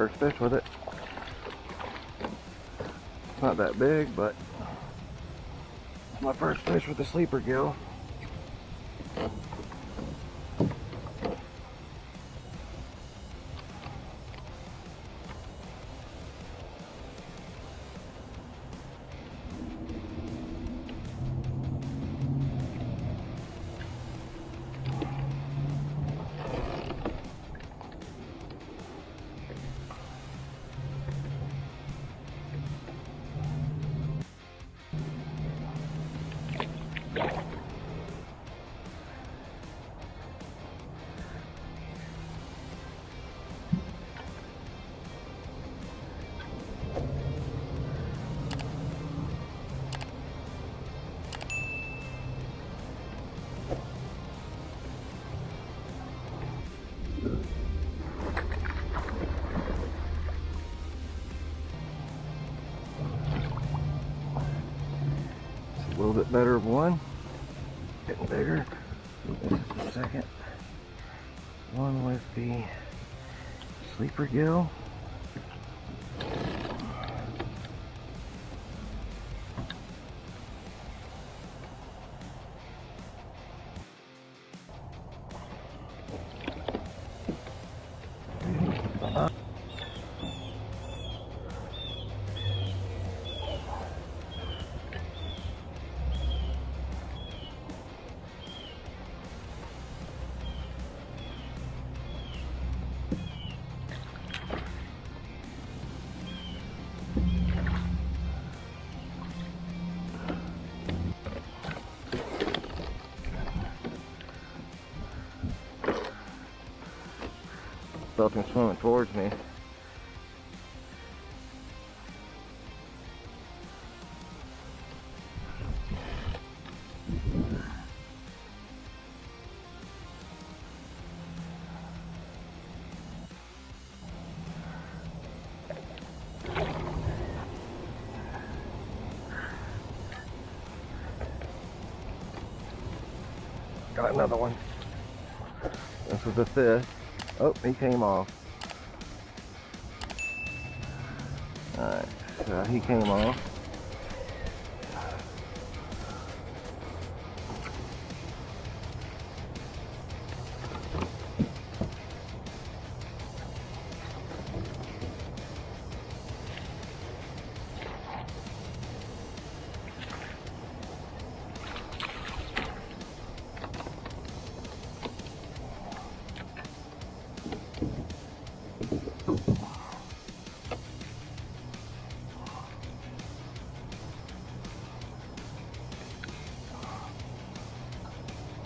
first fish with it. It's not that big, but it's my first fish with a sleeper gill. A little bit better of one, getting bigger. This is the second one with the sleeper gill. Felt him swimming towards me. Got another one. This was the fifth. Oh, he came off. Alright, so he came off.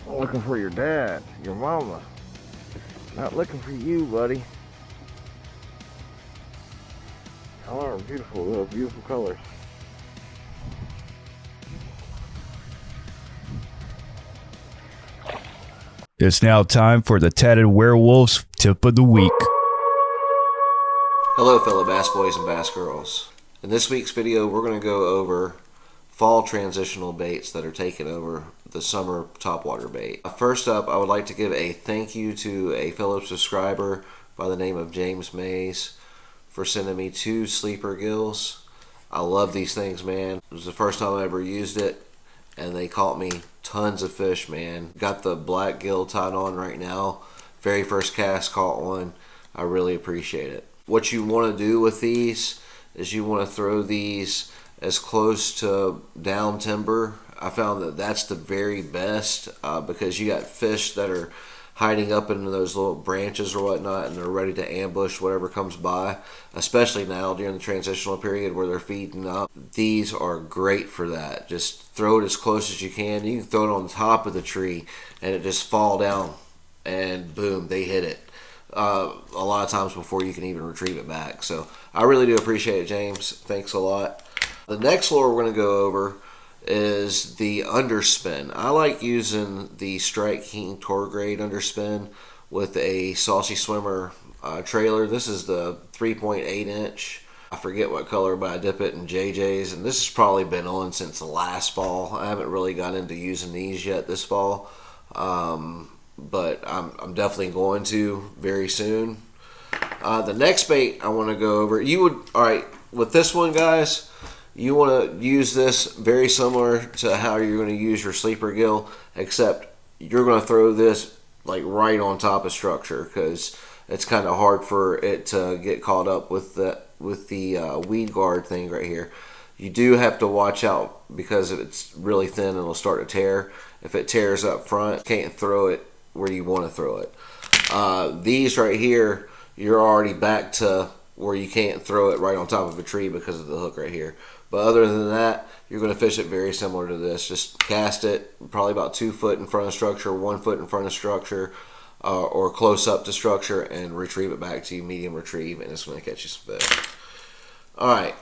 I'm looking for your dad, your mama. Not looking for you, buddy. Color, beautiful, beautiful colors. It's now time for the Tatted Werewolves Tip of the Week. Hello fellow bass boys and bass girls. In this week's video we're going to go over fall transitional baits that are taking over the summer topwater bait. First up, I would like to give a thank you to a fellow subscriber by the name of James Mays for sending me 2 sleeper gills. I love these things, man. It was the first time I ever used it and they caught me tons of fish, man. Got the black gill tied on right now. Very first cast, caught one. I really appreciate it. What you want to do with these is you want to throw these as close to down timber. I found that that's the very best because you got fish that are hiding up into those little branches or whatnot and they're ready to ambush whatever comes by, especially now during the transitional period where they're feeding up. These are great for that. Just throw it as close as you can. You can throw it on top of the tree and it just fall down and boom, they hit it. A lot of times before you can even retrieve it back. So I really do appreciate it, James. Thanks a lot. The next lure we're going to go over is the underspin. I like using the Strike King Tour Grade underspin with a Saucy Swimmer trailer. This is the 3.8 inch. I forget what color, but I dip it in JJ's, and this has probably been on since last fall. I haven't really got into using these yet this fall, but I'm definitely going to very soon. The next bait I want to go over, alright, with this one, guys, you want to use this very similar to how you're going to use your sleeper gill, except you're going to throw this like right on top of structure, because it's kind of hard for it to get caught up with the weed guard thing right here. You do have to watch out, because if it's really thin, it'll start to tear. If it tears up front, you can't throw it where you want to throw it. These right here, you're already back to where you can't throw it right on top of a tree because of the hook right here. But other than that, you're going to fish it very similar to this. Just cast it probably about 2 foot in front of structure, 1 foot in front of structure, or close up to structure, and retrieve it back to you, medium retrieve, and it's going to catch you some fish. Alright.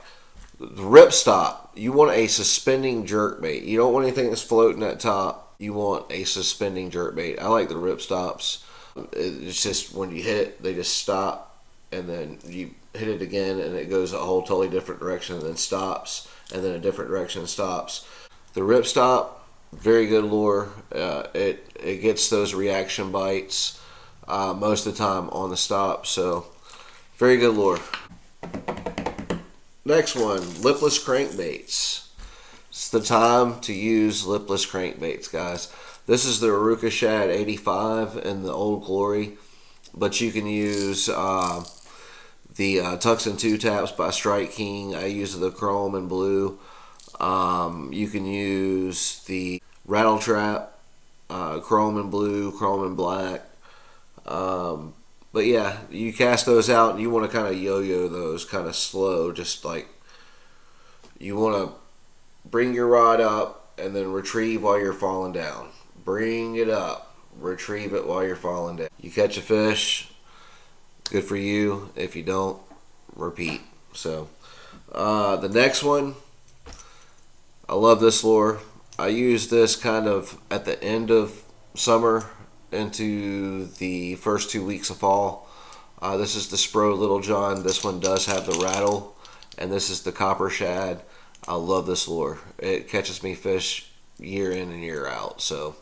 The ripstop, you want a suspending jerkbait. You don't want anything that's floating at top. You want a suspending jerkbait. I like the ripstops. It's just when you hit it, they just stop, and then you hit it again, and it goes a whole totally different direction, and then stops, and then a different direction and stops. The ripstop, very good lure. It gets those reaction bites most of the time on the stop, so very good lure. Next one, lipless crankbaits. It's the time to use lipless crankbaits, guys. This is the Aruka Shad 85 in the Old Glory, but you can use the Tucson 2 Taps by Strike King. I use the chrome and blue. You can use the Rattle Trap, chrome and blue, chrome and black. But yeah, you cast those out, and you want to kind of yo-yo those kind of slow, just like you want to bring your rod up and then retrieve while you're falling down. Bring it up, retrieve it while you're falling down. You catch a fish, good for you. If you don't, repeat. So the next one, I love this lure. I use this kind of at the end of summer into the first 2 weeks of fall. This is the Spro Little John. This one does have the rattle, and this is the Copper Shad. I love this lure. It catches me fish year in and year out. So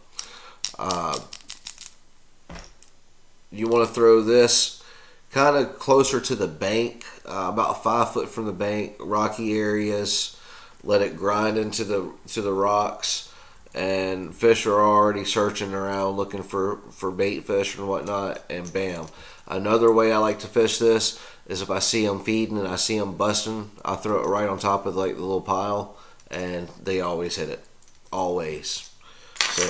you want to throw this kind of closer to the bank, about 5 foot from the bank, rocky areas. Let it grind into the rocks, and fish are already searching around looking for bait fish and whatnot, and bam. Another way I like to fish this is if I see them feeding and I see them busting, I throw it right on top of like the little pile, and they always hit it. Always. So,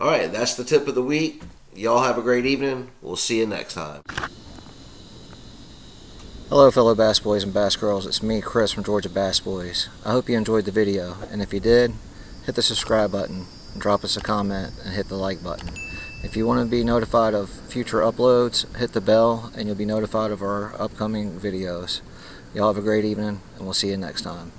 alright, that's the tip of the week. Y'all have a great evening. We'll see you next time. Hello fellow bass boys and bass girls, it's me, Chris from Georgia Bass Boys. I hope you enjoyed the video, and if you did, hit the subscribe button, drop us a comment, and hit the like button. If you want to be notified of future uploads, hit the bell and you'll be notified of our upcoming videos. Y'all have a great evening, and we'll see you next time.